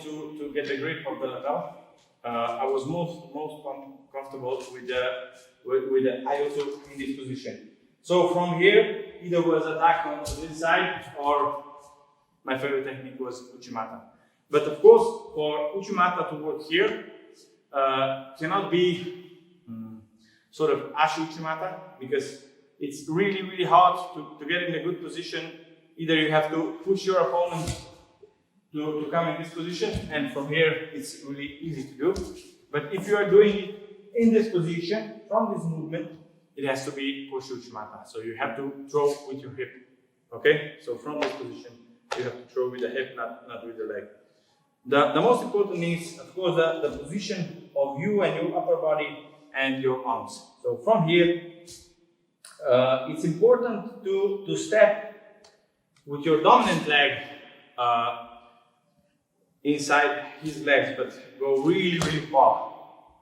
to get the grip of the lapel, I was most comfortable with the IO2 in this position. So from here, either was attack on this side, or my favorite technique was Uchimata. But of course, for Uchimata to work here, cannot be sort of Ashi Uchimata, because it's really, really hard to get in a good position. Either you have to push your opponent to come in this position, and from here it's really easy to do. But if you are doing it in this position, from this movement, it has to be push Uchimata. So you have to throw with your hip. Okay? So from this position, you have to throw with the hip, not with the leg. The most important is, of course, the position of you and your upper body and your arms. So from here, it's important to step with your dominant leg inside his legs, but go really, really far.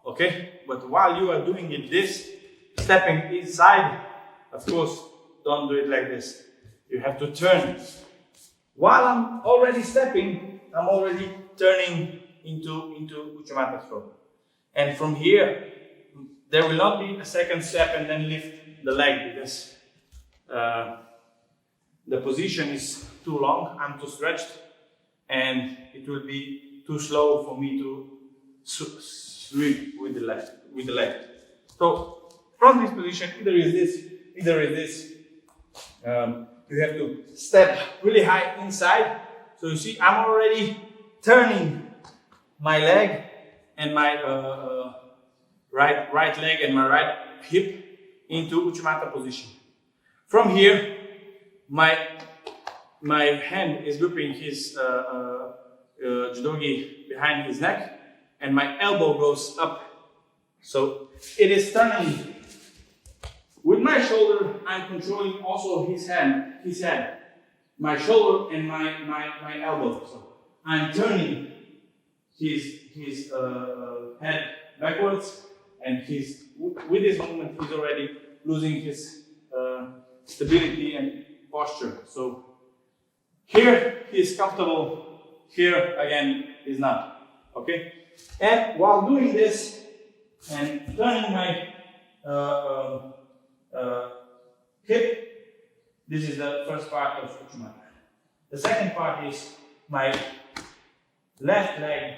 Okay? But while you are doing it stepping inside, of course, don't do it like this. You have to turn. While I'm already stepping, I'm already turning into Uchimata throw. And from here, there will not be a second step and then lift the leg, because the position is too long, I'm too stretched, and it will be too slow for me to sweep with the leg. So from this position, either is this. You have to step really high inside. So you see, I'm already turning my leg and my right leg and my right hip into Uchimata position. From here, my hand is gripping his judogi behind his neck, and my elbow goes up. So it is turning. With my shoulder, I'm controlling also his head, my shoulder and my elbow. So I'm turning his head backwards, and with this movement he's already losing his stability and posture. So here he is comfortable, here again is not. Okay? And while doing this and turning my hip, this is the first part of Uchimata. The second part is my left leg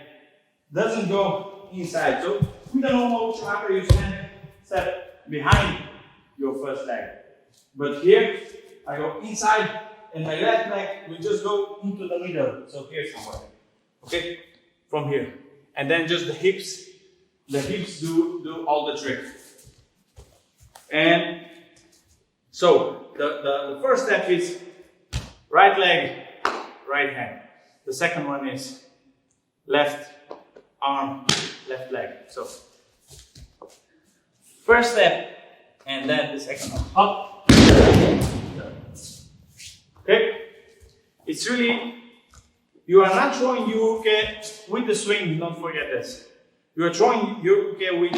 doesn't go inside. So with a normal Uchimata, you step behind your first leg. But here, I go inside, and my left leg will just go into the middle. So here somewhere. Okay? From here. And then just the hips do all the trick. And so the first step is right leg, right hand. The second one is left arm, left leg. So first step, and then the second one. Up. Okay? It's really, you are not throwing Yuke with the swing, don't forget this. You are throwing Yuke with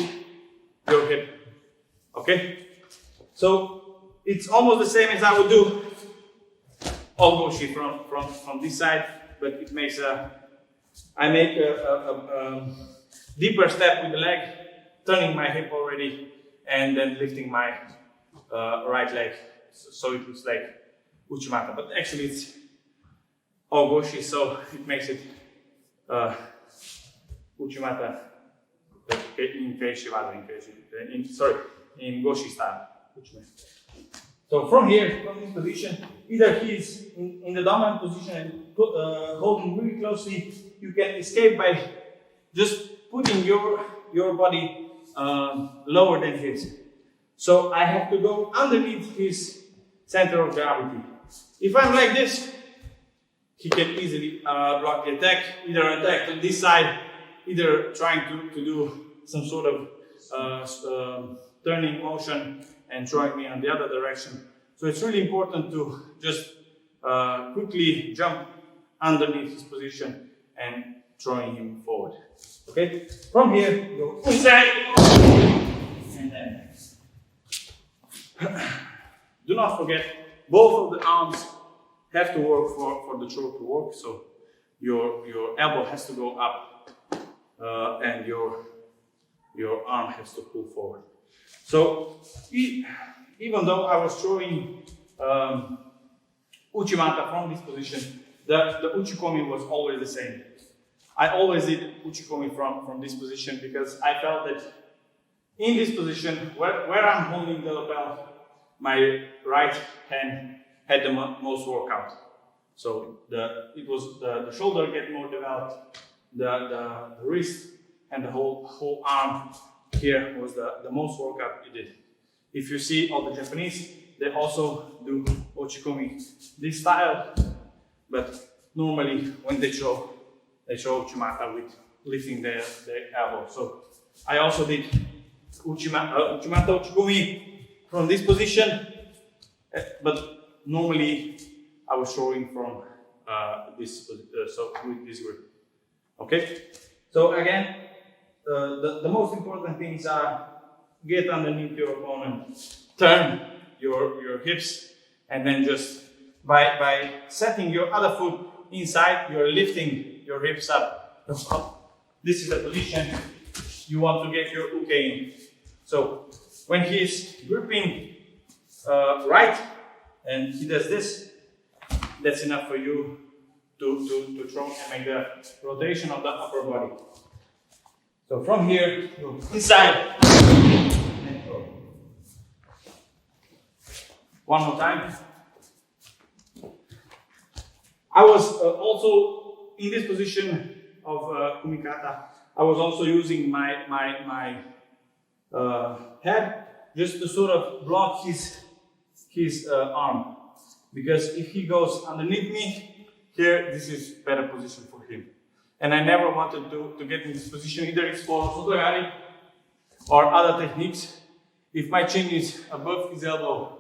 your hip. Okay? So it's almost the same as I would do Ogoshi from this side, but it makes I make a deeper step with the leg, turning my hip already, and then lifting my right leg, so it looks like Uchimata. But actually it's Ogoshi, so it makes it Uchimata in Keishivada, in Goshi style. So from here, from this position, either he's in the dominant position and holding really closely, you can escape by just putting your body lower than his. So I have to go underneath his center of gravity. If I'm like this, he can easily block the attack, either attack on this side, either trying to do some sort of turning motion and throwing me on the other direction. So it's really important to just quickly jump underneath his position and throwing him forward. Okay? From here, go inside, and then next. Do not forget, both of the arms have to work for the throw to work. So your elbow has to go up, and your arm has to pull forward. So even though I was throwing uchimata from this position, the uchikomi was always the same. I always did uchikomi from this position because I felt that in this position, where I'm holding the lapel, my right hand had the most workout. So the shoulder get more developed, the wrist and the whole arm here was the most workout you did. If you see all the Japanese, they also do uchikomi this style, but normally when they show uchimata with lifting their elbow. So I also did uchimata uchikomi from this position, but normally I was showing from this so with this grip. Okay, so again, the most important things are get underneath your opponent, turn your hips, and then just by setting your other foot inside, you're lifting your hips up. This is the position you want to get your uke in. So when he's gripping right and he does this, that's enough for you to throw and make the rotation of the upper body. So from here, inside, and throw. One more time. I was also in this position of kumikata. I was also using my head just to sort of block his arm, because if he goes underneath me here, this is better position for him. And I never wanted to get in this position, either it's for sotogari or other techniques. If my chin is above his elbow,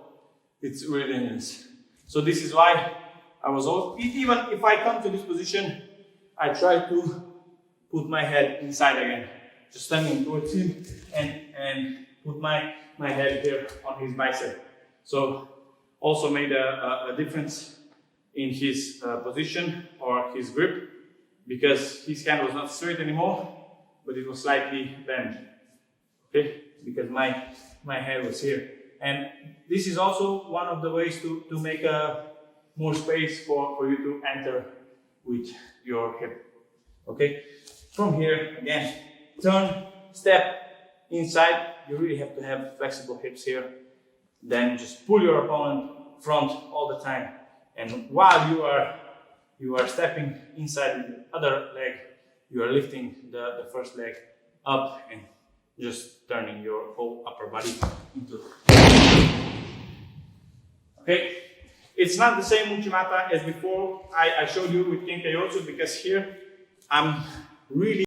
it's really dangerous. So this is why I was always, even if I come to this position, I try to put my head inside again, just standing towards him and put my head here on his bicep. So also made a difference in his position or his grip, because his hand was not straight anymore, but it was slightly bent. Okay, because my head was here. And this is also one of the ways to make more space for you to enter with your hip. Okay, from here again, turn, step inside. You really have to have flexible hips here. Then just pull your opponent front all the time. And while you are stepping inside with the other leg, you are lifting the first leg up and just turning your whole upper body into. Okay, it's not the same uchimata as before I showed you with Kenkayotsu, because here I'm really